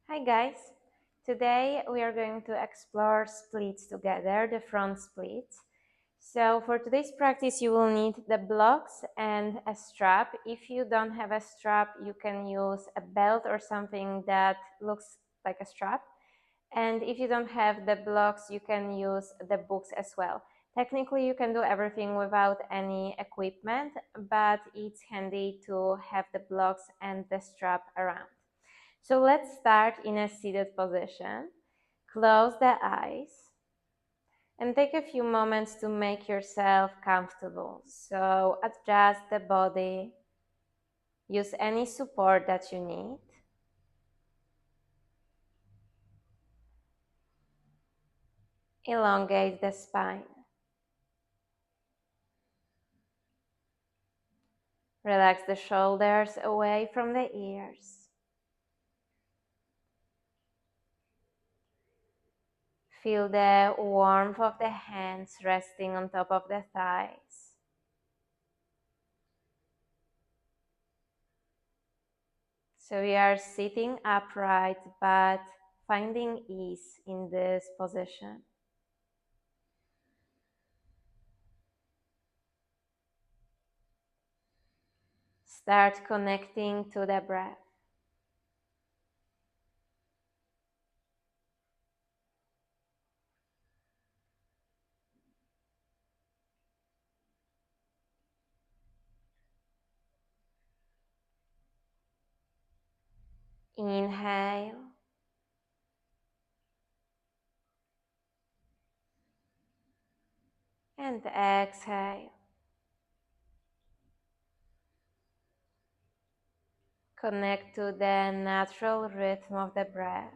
Hi guys! Today we are going to explore splits together, the front splits. So for today's practice you will need the blocks and a strap. If you don't have a strap, you can use a belt or something that looks like a strap. And if you don't have the blocks, you can use the books as well. Technically you can do everything without any equipment, but it's handy to have the blocks and the strap around. So let's start in a seated position. Close the eyes and take a few moments to make yourself comfortable. So adjust the body, use any support that you need. Elongate the spine. Relax the shoulders away from the ears. Feel the warmth of the hands resting on top of the thighs. So we are sitting upright but finding ease in this position. Start connecting to the breath. Inhale. And exhale. Connect to the natural rhythm of the breath.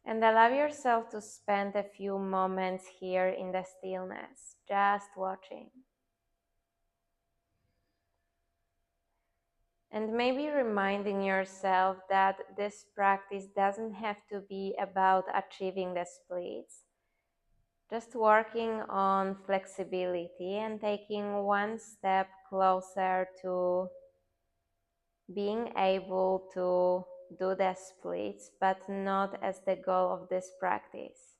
And allow yourself to spend a few moments here in the stillness, just watching. And maybe reminding yourself that this practice doesn't have to be about achieving the splits. Just working on flexibility and taking one step closer to being able to do the splits, but not as the goal of this practice.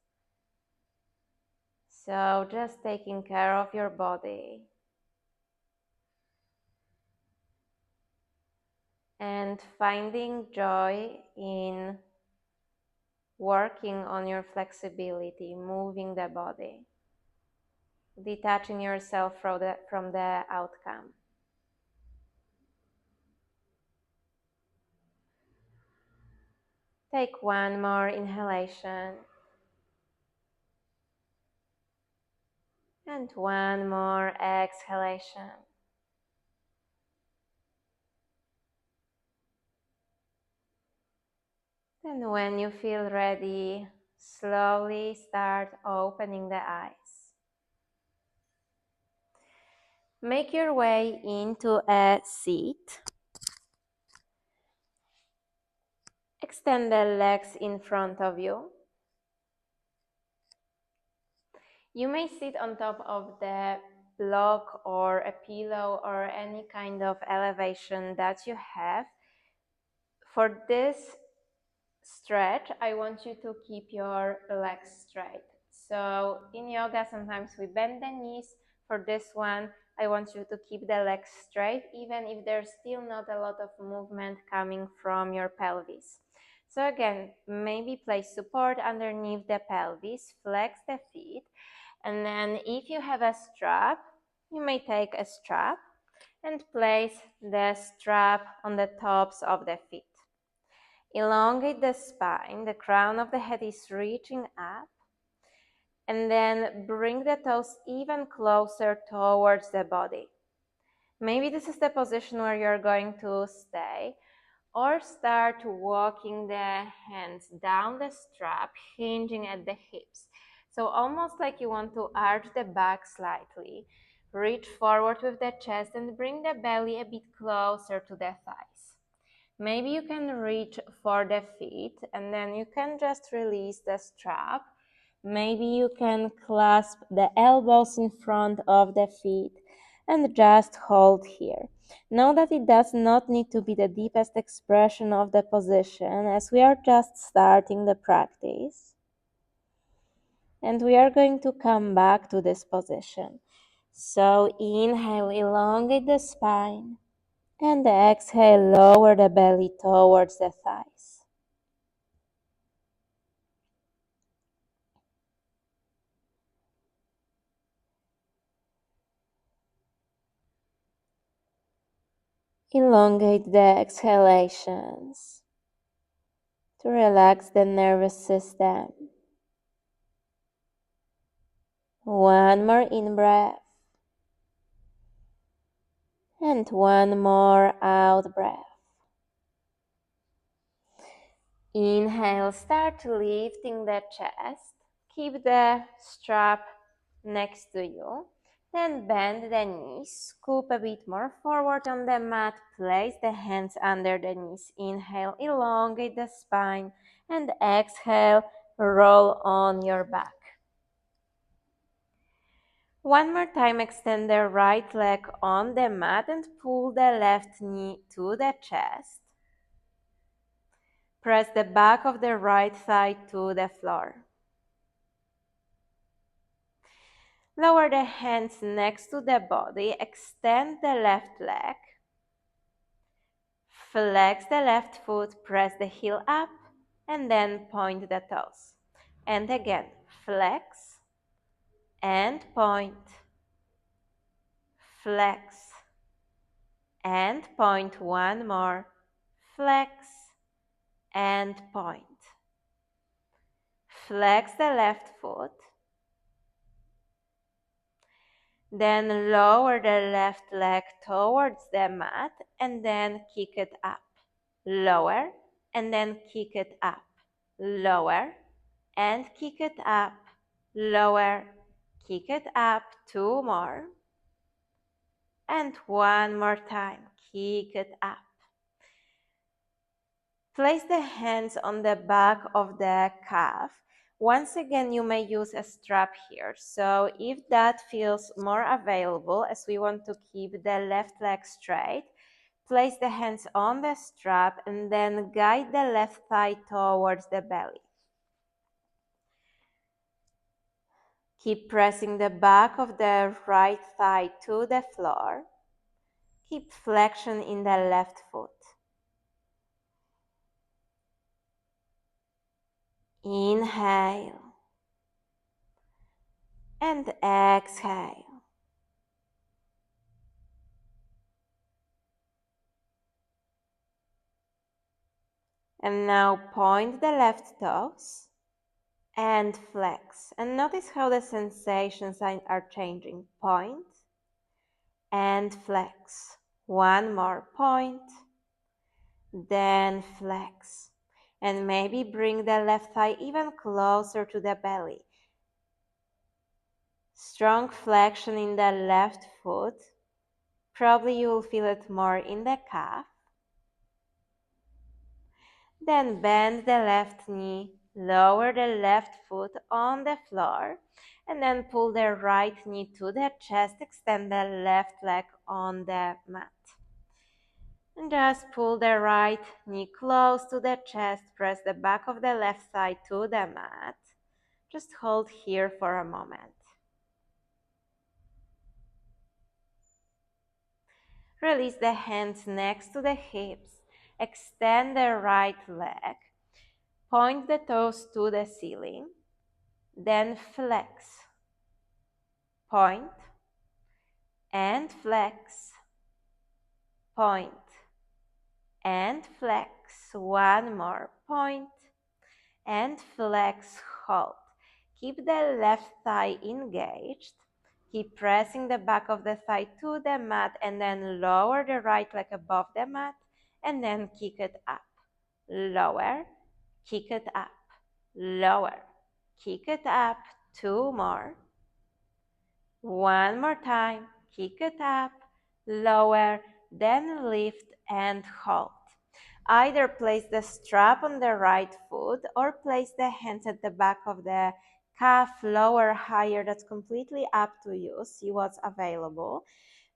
So just taking care of your body and finding joy in working on your flexibility, moving the body, detaching yourself from the outcome. Take one more inhalation and one more exhalation. And when you feel ready, slowly start opening the eyes. Make your way into a seat. Extend the legs in front of you. You may sit on top of the block or a pillow or any kind of elevation that you have. For this stretch, I want you to keep your legs straight. So in yoga, sometimes we bend the knees. For this one, I want you to keep the legs straight, even if there's still not a lot of movement coming from your pelvis. So again, maybe place support underneath the pelvis, flex the feet, and then if you have a strap, you may take a strap and place the strap on the tops of the feet. Elongate the spine, the crown of the head is reaching up, and then bring the toes even closer towards the body. Maybe this is the position where you're going to stay, or start walking the hands down the strap, hinging at the hips. So almost like you want to arch the back slightly, reach forward with the chest and bring the belly a bit closer to the thighs. Maybe you can reach for the feet and then you can just release the strap. Maybe you can clasp the elbows in front of the feet and just hold here. Know that it does not need to be the deepest expression of the position, as we are just starting the practice. And we are going to come back to this position. So inhale, elongate the spine, and exhale, lower the belly towards the thighs. Elongate the exhalations to relax the nervous system. One more in breath. And one more out breath. Inhale, start lifting the chest. Keep the strap next to you. Then bend the knees, scoop a bit more forward on the mat, place the hands under the knees. Inhale, elongate the spine, and exhale, roll on your back. One more time, extend the right leg on the mat and pull the left knee to the chest. Press the back of the right thigh to the floor. Lower the hands next to the body, extend the left leg. Flex the left foot, press the heel up, and then point the toes. And again, flex and point. Flex and point. One more. Flex and point. Flex the left foot. Then lower the left leg towards the mat and then kick it up. Lower and then kick it up. Lower and kick it up. Lower, kick it up. Two more. And one more time. Kick it up. Place the hands on the back of the calf. Once again, you may use a strap here. So if that feels more available, as we want to keep the left leg straight, place the hands on the strap and then guide the left thigh towards the belly. Keep pressing the back of the right thigh to the floor. Keep flexion in the left foot. Inhale and exhale. And now point the left toes and flex. And notice how the sensations are changing. Point and flex. One more point, then flex. And maybe bring the left thigh even closer to the belly. Strong flexion in the left foot. Probably you will feel it more in the calf. Then bend the left knee, lower the left foot on the floor, and then pull the right knee to the chest, extend the left leg on the mat. And just pull the right knee close to the chest, press the back of the left thigh to the mat. Just hold here for a moment. Release the hands next to the hips, extend the right leg, point the toes to the ceiling, then flex, point, and flex, point, and flex. One more, point, and flex, hold. Keep the left thigh engaged. Keep pressing the back of the thigh to the mat and then lower the right leg above the mat and then kick it up. Lower, kick it up. Lower, kick it up. Two more. One more time. Kick it up, lower, then lift and hold. Either place the strap on the right foot or place the hands at the back of the calf, lower, higher. That's completely up to you. See what's available.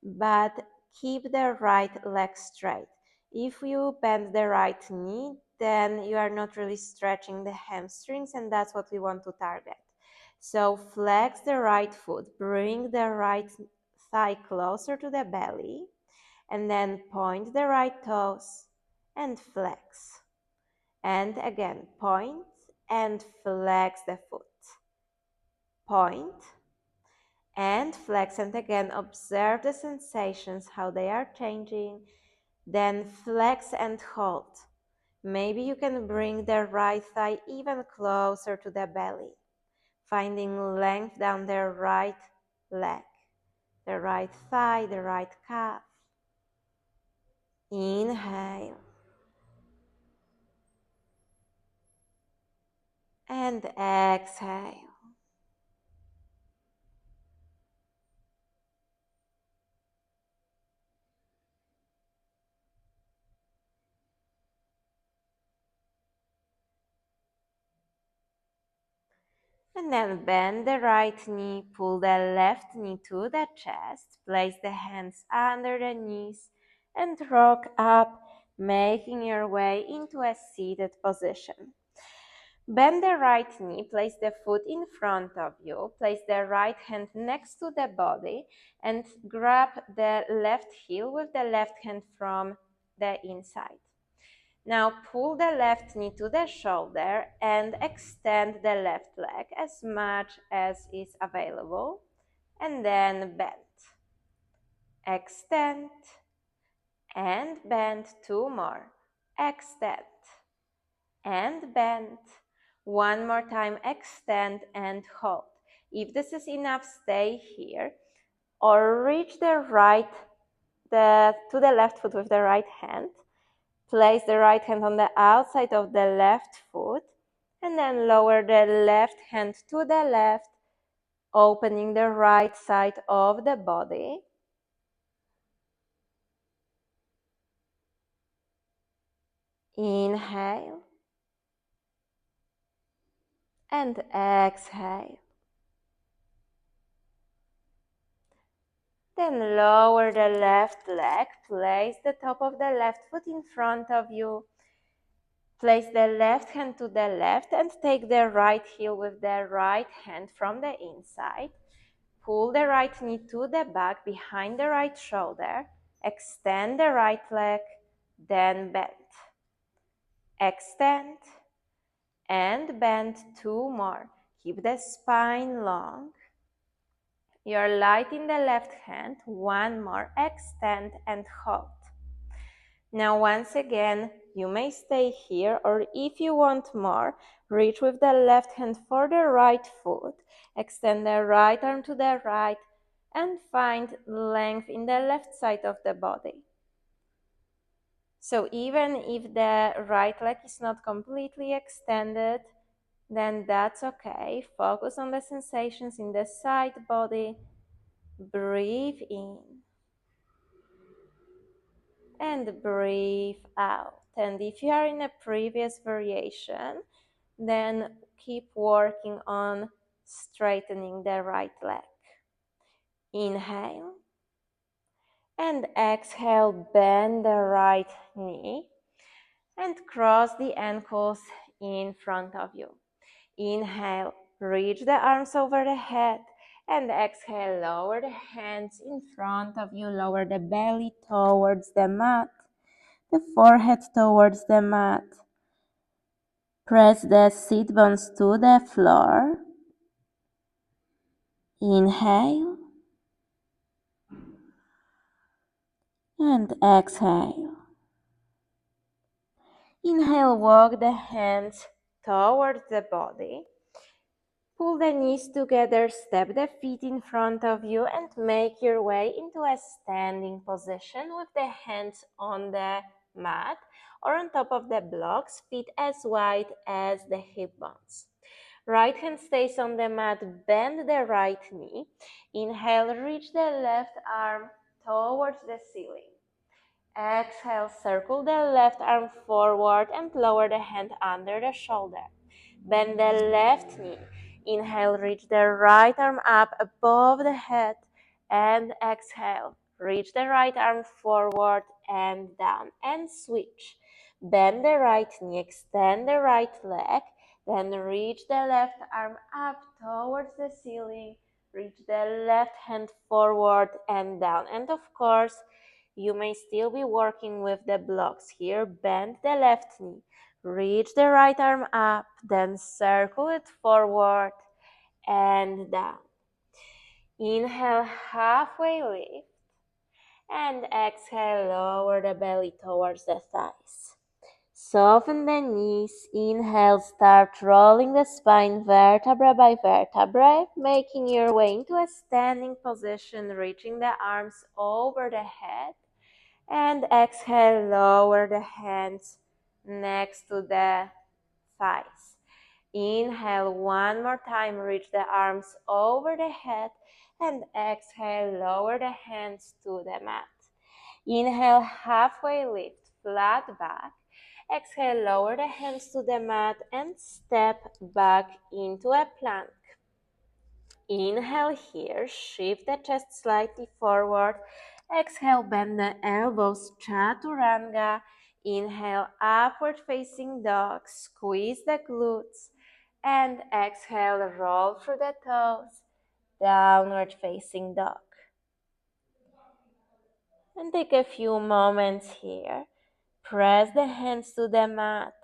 But keep the right leg straight. If you bend the right knee, then you are not really stretching the hamstrings, and that's what we want to target. So flex the right foot, bring the right thigh closer to the belly, and then point the right toes and flex. And again, point and flex the foot. Point and flex, and again observe the sensations, how they are changing. Then flex and hold. Maybe you can bring the right thigh even closer to the belly, finding length down the right leg, the right thigh, the right calf. Inhale and exhale. And then bend the right knee, pull the left knee to the chest, place the hands under the knees, and rock up, making your way into a seated position. Bend the right knee, place the foot in front of you, place the right hand next to the body, and grab the left heel with the left hand from the inside. Now pull the left knee to the shoulder and extend the left leg as much as is available, and then bend. Extend and bend. Two more. Extend and bend. One more time, extend and hold. If this is enough, stay here or reach to the left foot with the right hand. Place the right hand on the outside of the left foot and then lower the left hand to the left, opening the right side of the body. Inhale and exhale. Then lower the left leg, place the top of the left foot in front of you. Place the left hand to the left and take the right heel with the right hand from the inside. Pull the right knee to the back behind the right shoulder. Extend the right leg, then bend. Extend and bend. Two more. Keep the spine long. You're light in the left hand. One more. Extend and hold. Now once again, you may stay here, or if you want more, reach with the left hand for the right foot, extend the right arm to the right, and find length in the left side of the body. So even if the right leg is not completely extended, then that's okay. Focus on the sensations in the side body. Breathe in and breathe out. And if you are in a previous variation, then keep working on straightening the right leg. Inhale and exhale, bend the right knee and cross the ankles in front of you. Inhale, reach the arms over the head, and exhale, lower the hands in front of you, lower the belly towards the mat, the forehead towards the mat. Press the sit bones to the floor. Inhale and exhale. Inhale, walk the hands towards the body. Pull the knees together, step the feet in front of you, and make your way into a standing position with the hands on the mat or on top of the blocks, feet as wide as the hip bones. Right hand stays on the mat, bend the right knee. Inhale, reach the left arm towards the ceiling. Exhale, circle the left arm forward and lower the hand under the shoulder. Bend the left knee. Inhale, reach the right arm up above the head. And exhale, Reach the right arm forward and down and switch. Bend the right knee, extend the right leg, then reach the left arm up towards the ceiling. Reach the left hand forward and down. And of course, you may still be working with the blocks here. Bend the left knee, reach the right arm up, then circle it forward and down. Inhale, halfway lift, and exhale, lower the belly towards the thighs. Soften the knees. Inhale, start rolling the spine vertebra by vertebra, making your way into a standing position, reaching the arms over the head. And exhale, lower the hands next to the thighs. Inhale one more time, reach the arms over the head, and exhale, lower the hands to the mat. Inhale, halfway lift, flat back. Exhale, lower the hands to the mat and step back into a plank. Inhale here, shift the chest slightly forward. Exhale, bend the elbows, chaturanga. Inhale, upward facing dog, squeeze the glutes. And exhale, roll through the toes, downward facing dog. And take a few moments here. Press the hands to the mat.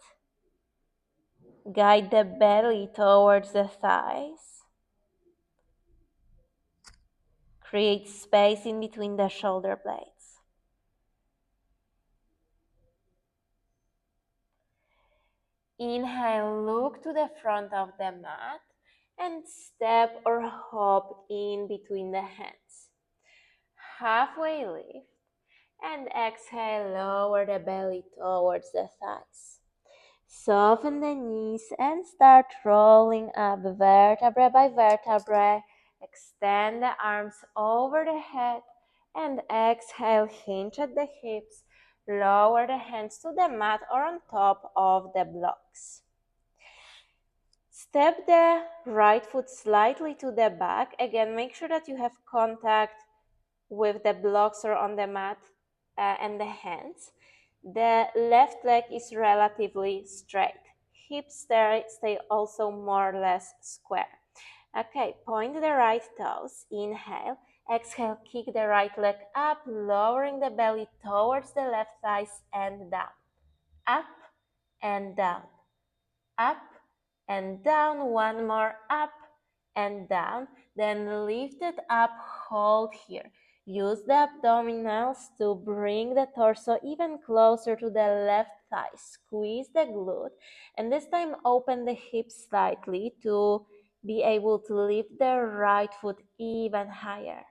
Guide the belly towards the thighs. Create space in between the shoulder blades. Inhale, look to the front of the mat and step or hop in between the hands. Halfway lift and exhale, lower the belly towards the thighs. Soften the knees and start rolling up vertebra by vertebra. Extend the arms over the head and exhale, hinge at the hips. Lower the hands to the mat or on top of the blocks. Step the right foot slightly to the back. Again, make sure that you have contact with the blocks or on the mat and the hands. The left leg is relatively straight. Hips stay also more or less square. Okay, point the right toes. Inhale. Exhale, kick the right leg up, lowering the belly towards the left thighs and down. Up and down. Up and down. One more. Up and down. Then lift it up, hold here. Use the abdominals to bring the torso even closer to the left thigh. Squeeze the glute, and this time open the hips slightly to be able to lift the right foot even higher.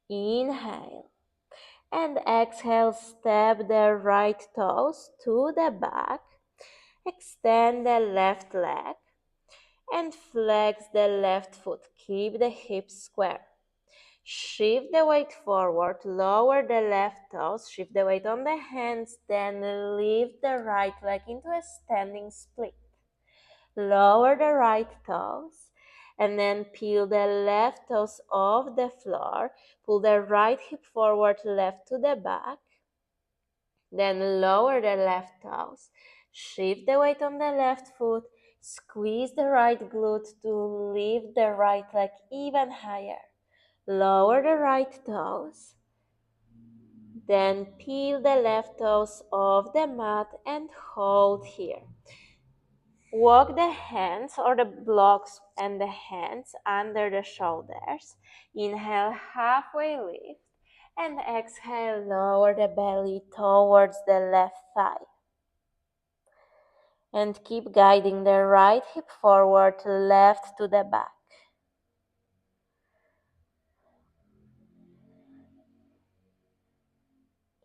Inhale. And exhale, step the right toes to the back. Extend the left leg and flex the left foot. Keep the hips square. Shift the weight forward, lower the left toes, shift the weight on the hands, then lift the right leg into a standing split. Lower the right toes, and then peel the left toes off the floor. Pull the right hip forward, left to the back. Then lower the left toes. Shift the weight on the left foot. Squeeze the right glute to lift the right leg even higher. Lower the right toes. Then peel the left toes off the mat and hold here. Walk the hands or the blocks and the hands under the shoulders. Inhale, halfway lift. And exhale, lower the belly towards the left thigh. And keep guiding the right hip forward, left to the back.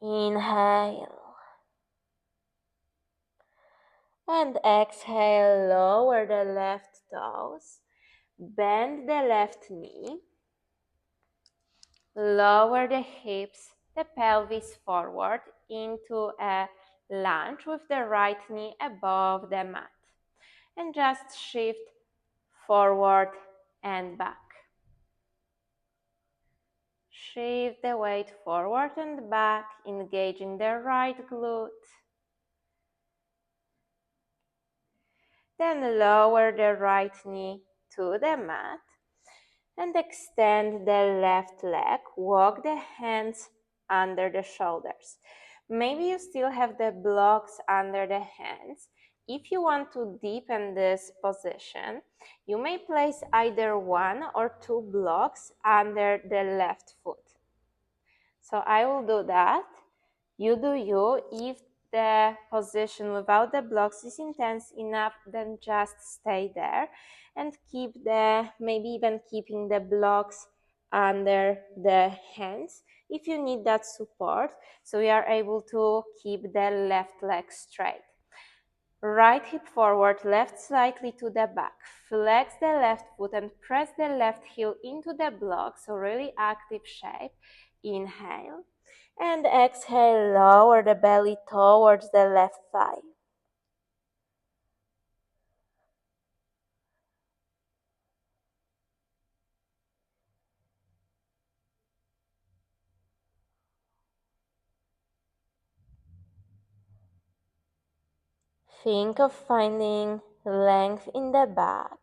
Inhale. And exhale, lower the left toes. Bend the left knee. Lower the hips, the pelvis forward into a lunge with the right knee above the mat. And just shift forward and back. Shift the weight forward and back, engaging the right glute. Then lower the right knee to the mat and extend the left leg. Walk the hands under the shoulders. Maybe you still have the blocks under the hands. If you want to deepen this position, you may place either one or two blocks under the left foot. So I will do that. You do you. If the position without the blocks is intense enough, then just stay there and maybe even keeping the blocks under the hands if you need that support, so you are able to keep the left leg straight. Right hip forward, left slightly to the back. Flex the left foot and press the left heel into the block, so really active shape. Inhale. And exhale, lower the belly towards the left thigh. Think of finding length in the back.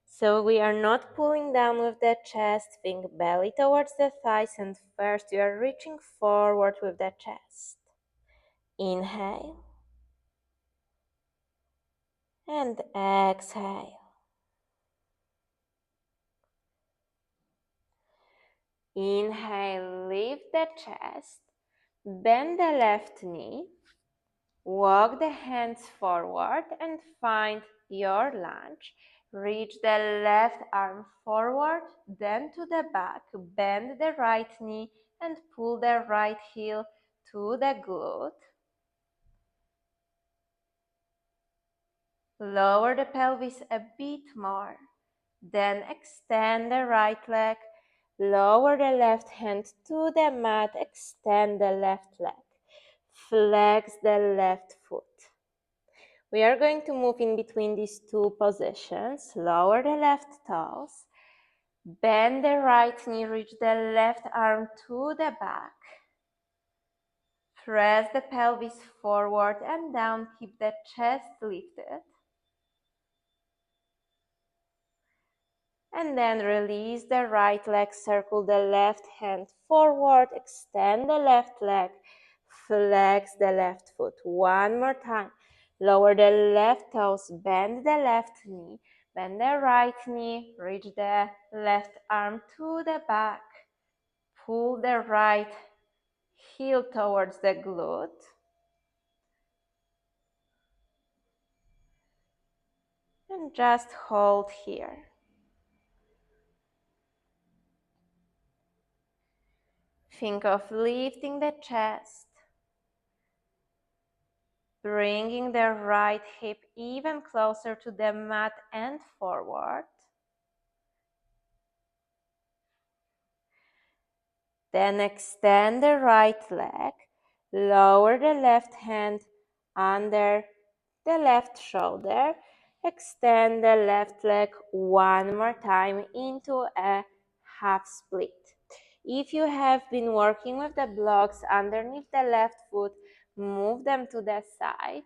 So we are not pulling down with the chest. Think belly towards the thighs, and first you are reaching forward with the chest. Inhale. And exhale. Inhale, lift the chest, bend the left knee, walk the hands forward and find your lunge. Reach the left arm forward, then to the back, bend the right knee and pull the right heel to the glute. Lower the pelvis a bit more, then extend the right leg. Lower the left hand to the mat, extend the left leg. Flex the left foot. We are going to move in between these two positions. Lower the left toes. Bend the right knee, reach the left arm to the back. Press the pelvis forward and down, keep the chest lifted. And then release the right leg, circle the left hand forward, extend the left leg, flex the left foot. One more time. Lower the left toes, bend the left knee, bend the right knee, reach the left arm to the back. Pull the right heel towards the glute. And just hold here. Think of lifting the chest, bringing the right hip even closer to the mat and forward. Then extend the right leg, lower the left hand under the left shoulder, extend the left leg one more time into a half split. If you have been working with the blocks underneath the left foot, move them to the side.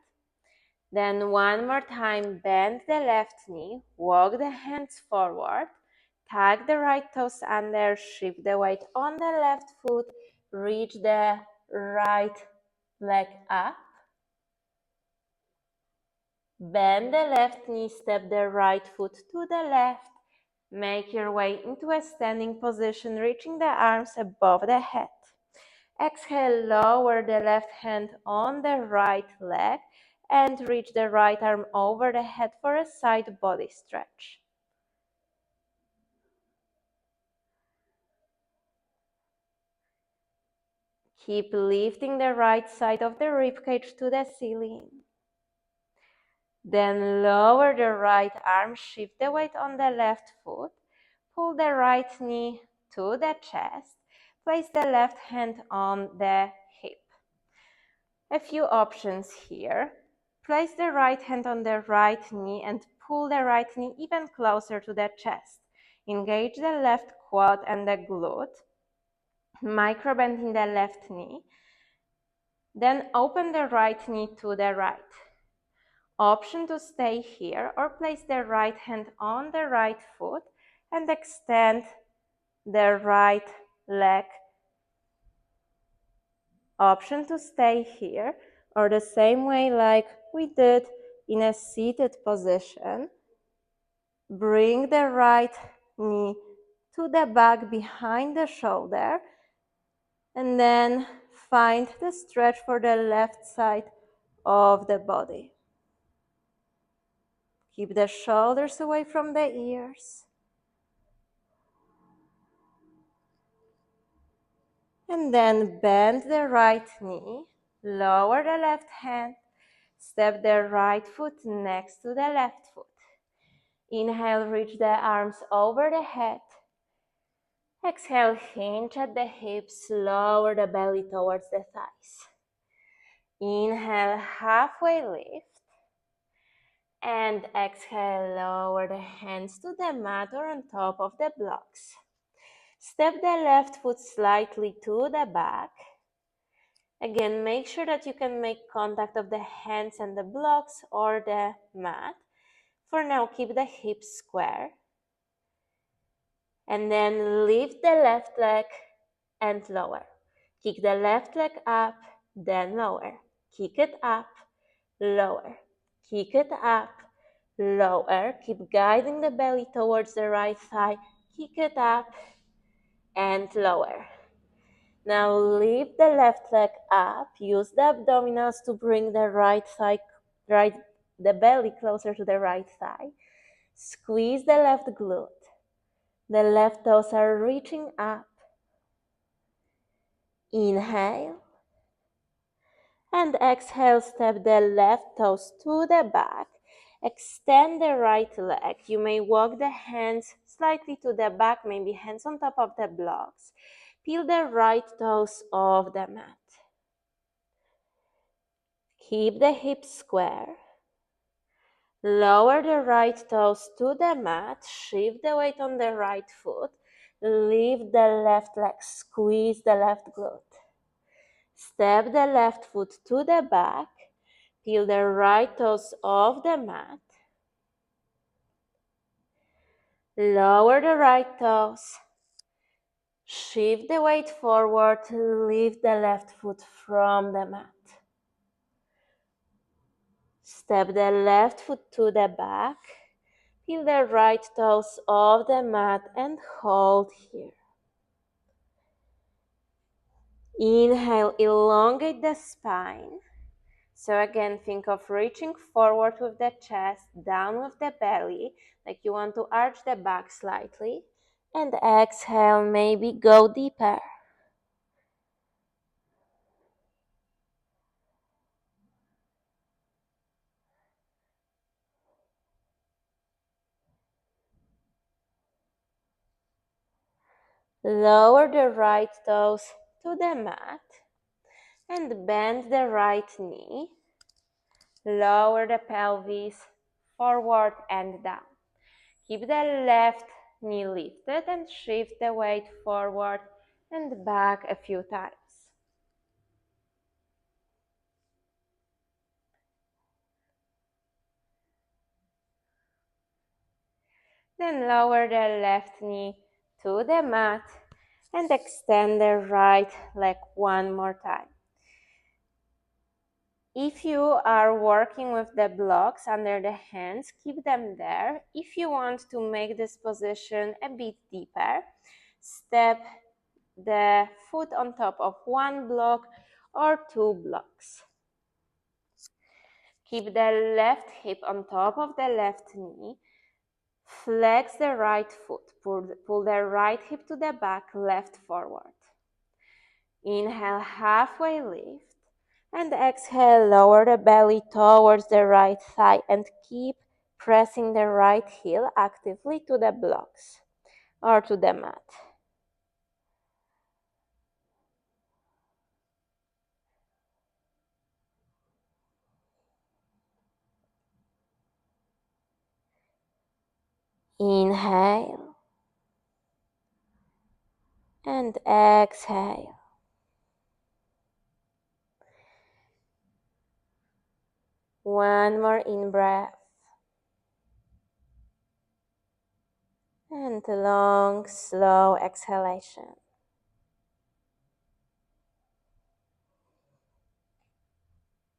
Then one more time, bend the left knee, walk the hands forward, tuck the right toes under, shift the weight on the left foot, reach the right leg up, bend the left knee, step the right foot to the left, make your way into a standing position, reaching the arms above the head. Exhale, lower the left hand on the right leg and reach the right arm over the head for a side body stretch. Keep lifting the right side of the ribcage to the ceiling. Then lower the right arm, shift the weight on the left foot, pull the right knee to the chest, place the left hand on the hip. A few options here. Place the right hand on the right knee and pull the right knee even closer to the chest. Engage the left quad and the glute. Micro bend in the left knee. Then open the right knee to the right. Option to stay here or place the right hand on the right foot and extend the right leg. Option to stay here or the same way like we did in a seated position. Bring the right knee to the back behind the shoulder and then find the stretch for the left side of the body. Keep the shoulders away from the ears. And then bend the right knee, lower the left hand, step the right foot next to the left foot. Inhale, reach the arms over the head. Exhale, hinge at the hips, lower the belly towards the thighs. Inhale, halfway lift. And exhale, lower the hands to the mat or on top of the blocks. Step the left foot slightly to the back. Again, make sure that you can make contact of the hands and the blocks or the mat. For now, keep the hips square. And then lift the left leg and lower. Kick the left leg up, then lower. Kick it up, lower. Kick it up, lower. Keep guiding the belly towards the right thigh. Kick it up and lower. Now lift the left leg up. Use the abdominals to bring the the belly closer to the right thigh. Squeeze the left glute. The left toes are reaching up. Inhale. And exhale, step the left toes to the back. Extend the right leg. You may walk the hands slightly to the back, maybe hands on top of the blocks. Peel the right toes off the mat. Keep the hips square. Lower the right toes to the mat. Shift the weight on the right foot. Lift the left leg. Squeeze the left glute. Step the left foot to the back. Peel the right toes off the mat. Lower the right toes. Shift the weight forward. Lift the left foot from the mat. Step the left foot to the back. Peel the right toes off the mat and hold here. Inhale, elongate the spine. So again, think of reaching forward with the chest, down with the belly, like you want to arch the back slightly. And exhale, maybe go deeper. Lower the right toes to the mat and bend the right knee. Lower the pelvis forward and down. Keep the left knee lifted and shift the weight forward and back a few times. Then lower the left knee to the mat and extend the right leg one more time. If you are working with the blocks under the hands, keep them there. If you want to make this position a bit deeper, step the foot on top of one block or two blocks. Keep the left hip on top of the left knee. Flex the right foot. Pull the right hip to the back, left forward. Inhale, halfway lift. And exhale, lower the belly towards the right thigh and keep pressing the right heel actively to the blocks or to the mat. Inhale. And exhale. One more in-breath. And long, slow exhalation.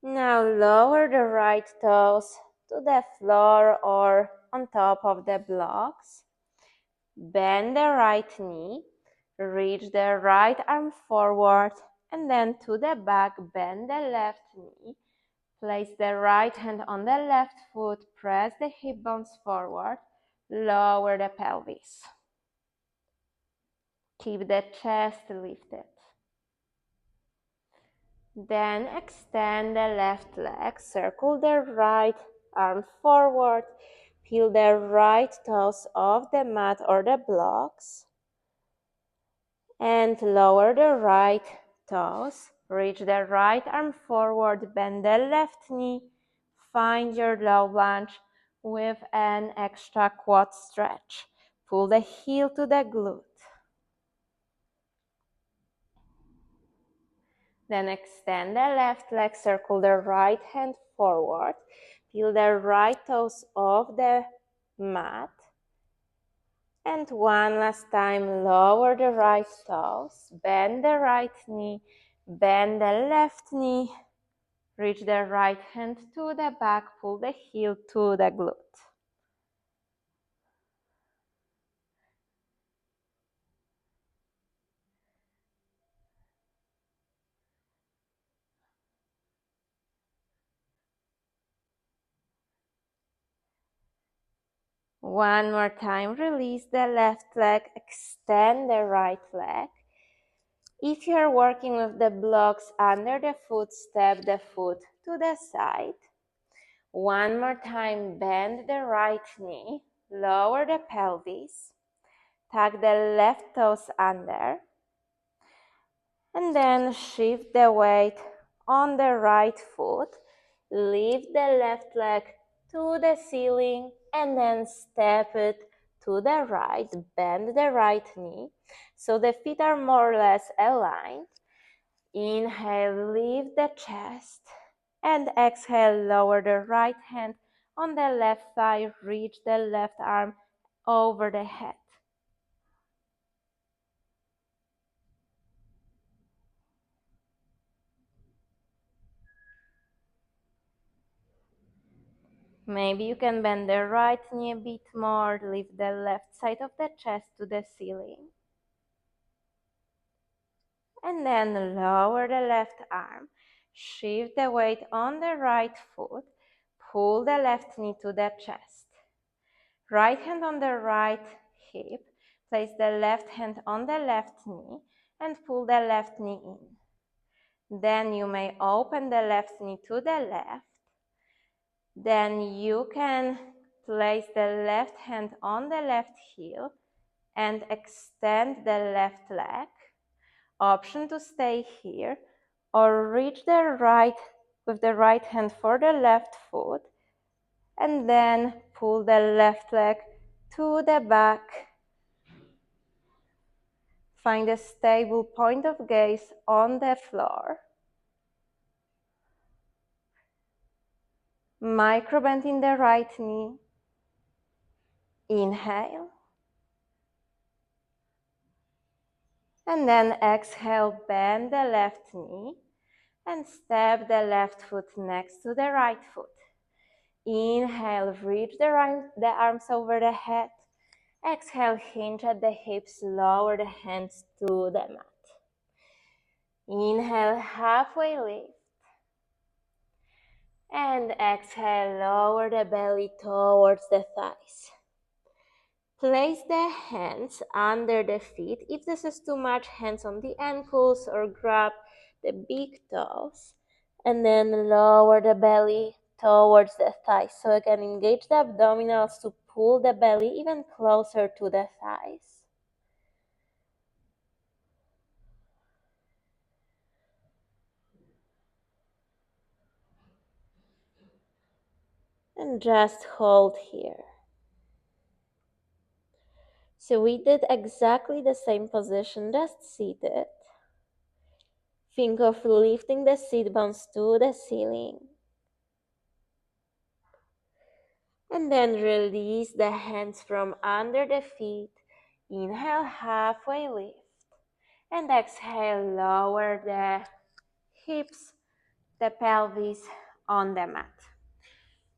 Now lower the right toes to the floor or on top of the blocks. Bend the right knee, reach the right arm forward, and then to the back, bend the left knee. Place the right hand on the left foot, press the hip bones forward, lower the pelvis. Keep the chest lifted. Then extend the left leg, circle the right arm forward, peel the right toes off the mat or the blocks, and lower the right toes. Reach the right arm forward, bend the left knee, find your low lunge with an extra quad stretch. Pull the heel to the glute. Then extend the left leg, circle the right hand forward, peel the right toes off the mat. And one last time, lower the right toes, bend the right knee, bend the left knee, reach the right hand to the back, pull the heel to the glute. One more time, release the left leg, extend the right leg. If you're working with the blocks under the foot, step the foot to the side. One more time, bend the right knee, lower the pelvis, tuck the left toes under, and then shift the weight on the right foot, lift the left leg to the ceiling, and then step it to the right, bend the right knee, so the feet are more or less aligned. Inhale, lift the chest, and exhale, lower the right hand on the left thigh, reach the left arm over the head. Maybe you can bend the right knee a bit more, lift the left side of the chest to the ceiling. And then lower the left arm, shift the weight on the right foot, pull the left knee to the chest. Right hand on the right hip, place the left hand on the left knee and pull the left knee in. Then you may open the left knee to the left. Then you can place the left hand on the left heel and extend the left leg. Option to stay here or reach the right with the right hand for the left foot and then pull the left leg to the back. Find a stable point of gaze on the floor. Micro bend in the right knee. Inhale. And then exhale, bend the left knee and step the left foot next to the right foot. Inhale, reach the arms over the head. Exhale, hinge at the hips, lower the hands to the mat. Inhale, halfway lift. And exhale, lower the belly towards the thighs. Place the hands under the feet. If this is too much, hands on the ankles or grab the big toes. And then lower the belly towards the thighs. So again, engage the abdominals to pull the belly even closer to the thighs. And just hold here. So we did exactly the same position, just seated. Think of lifting the sit bones to the ceiling. And then release the hands from under the feet. Inhale, halfway lift. And exhale, lower the hips, the pelvis on the mat.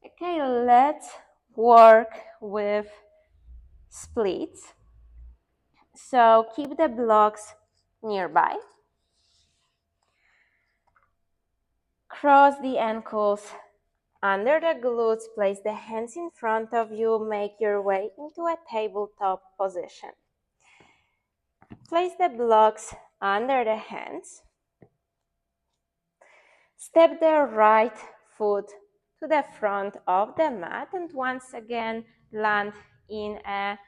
Okay, let's work with splits. So keep the blocks nearby. Cross the ankles under the glutes, place the hands in front of you, make your way into a tabletop position. Place the blocks under the hands. Step the right foot to the front of the mat and once again land in a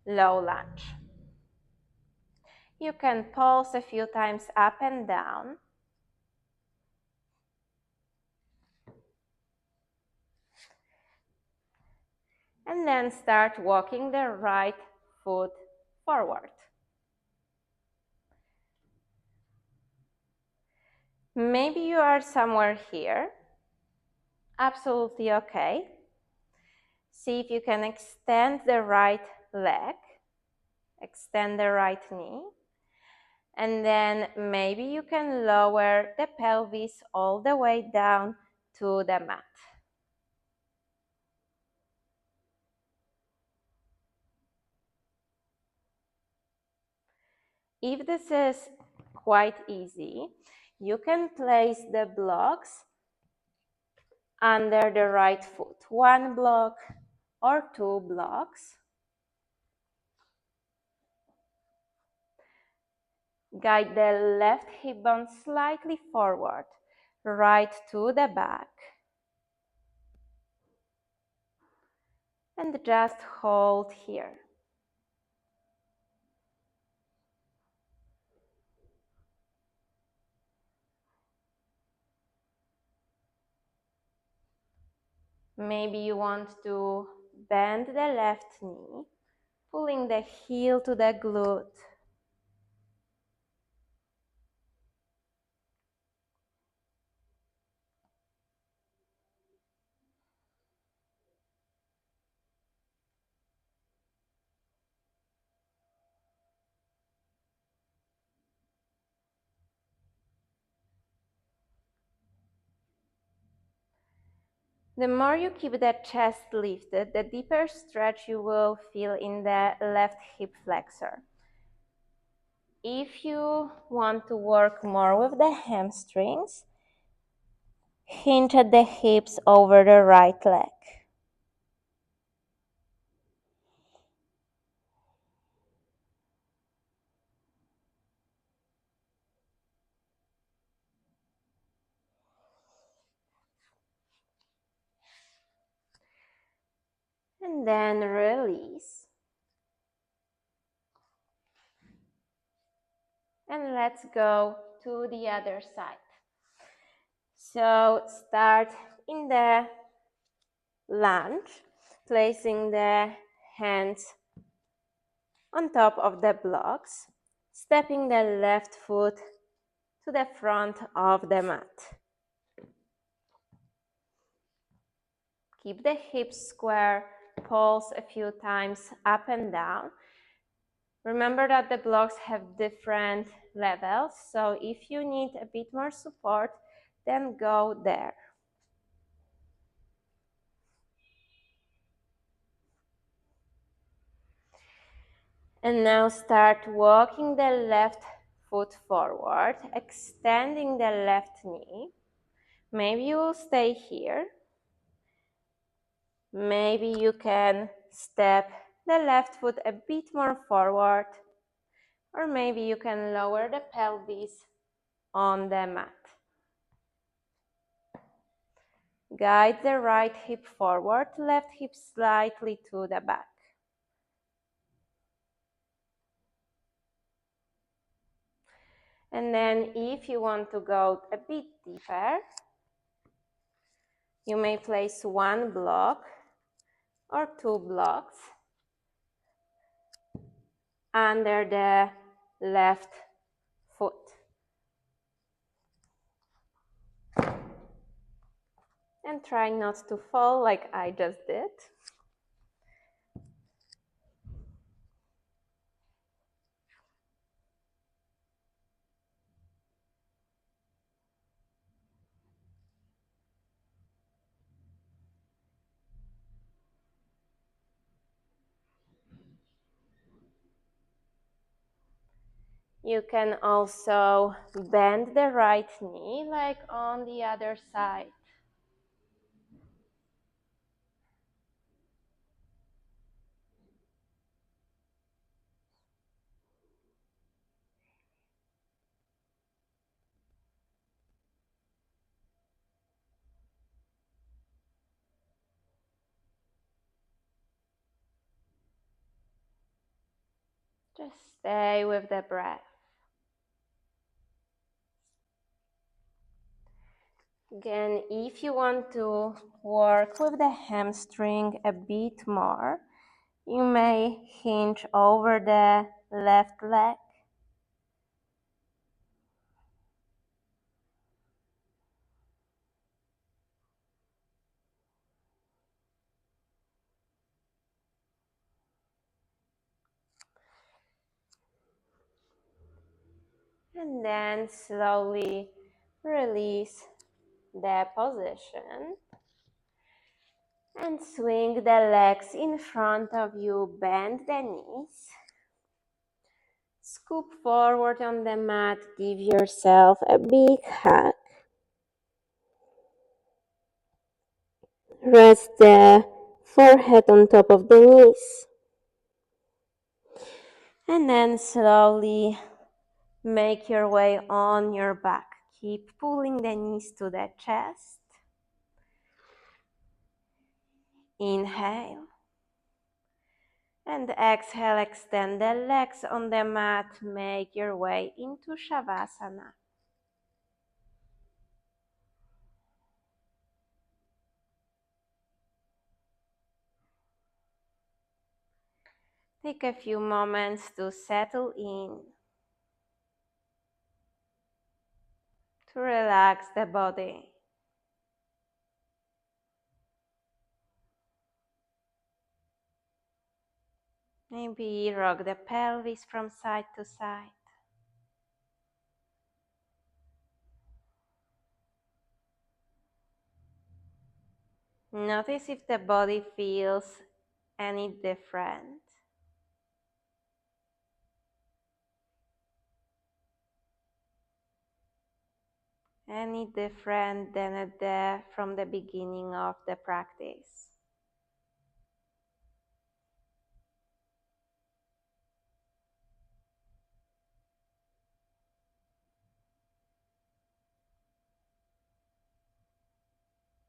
low lunge. You can pulse a few times up and down. And then start walking the right foot forward. Maybe you are somewhere here. Absolutely okay. See if you can extend the right leg, extend the right knee, and then maybe you can lower the pelvis all the way down to the mat. If this is quite easy, you can place the blocks under the right foot, one block or two blocks. Guide the left hip bone slightly forward, right to the back. And just hold here. Maybe you want to bend the left knee, pulling the heel to the glute. The more you keep the chest lifted, the deeper stretch you will feel in the left hip flexor. If you want to work more with the hamstrings, hinge at the hips over the right leg. And then release. And let's go to the other side. So start in the lunge, placing the hands on top of the blocks, stepping the left foot to the front of the mat. Keep the hips square, pulse a few times up and down. Remember that the blocks have different levels, so if you need a bit more support, then go there. And now start walking the left foot forward, extending the left knee. Maybe you will stay here. Maybe you can step the left foot a bit more forward, or maybe you can lower the pelvis on the mat. Guide the right hip forward, left hip slightly to the back. And then if you want to go a bit deeper, you may place one block or two blocks under the left foot. And try not to fall like I just did. You can also bend the right knee like on the other side. Just stay with the breath. Again, if you want to work with the hamstring a bit more, you may hinge over the left leg. And then slowly release the position and swing the legs in front of you, bend the knees. Scoop forward on the mat, give yourself a big hug. Rest the forehead on top of the knees. And then slowly make your way on your back. Keep pulling the knees to the chest. Inhale. And exhale, extend the legs on the mat. Make your way into shavasana. Take a few moments to settle in, to relax the body. Maybe rock the pelvis from side to side. Notice if the body feels any different. Any different than from the beginning of the practice.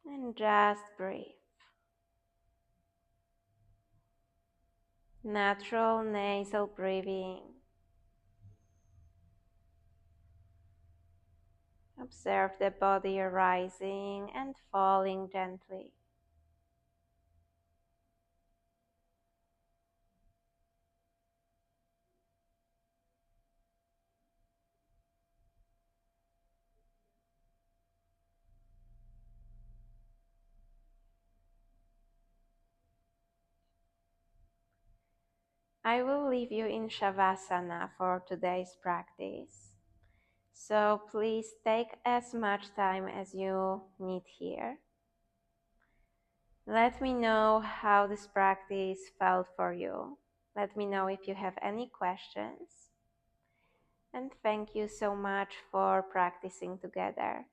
And just breathe. Natural nasal breathing. Observe the body rising and falling gently. I will leave you in shavasana for today's practice. So please take as much time as you need here. Let me know how this practice felt for you. Let me know if you have any questions. And thank you so much for practicing together.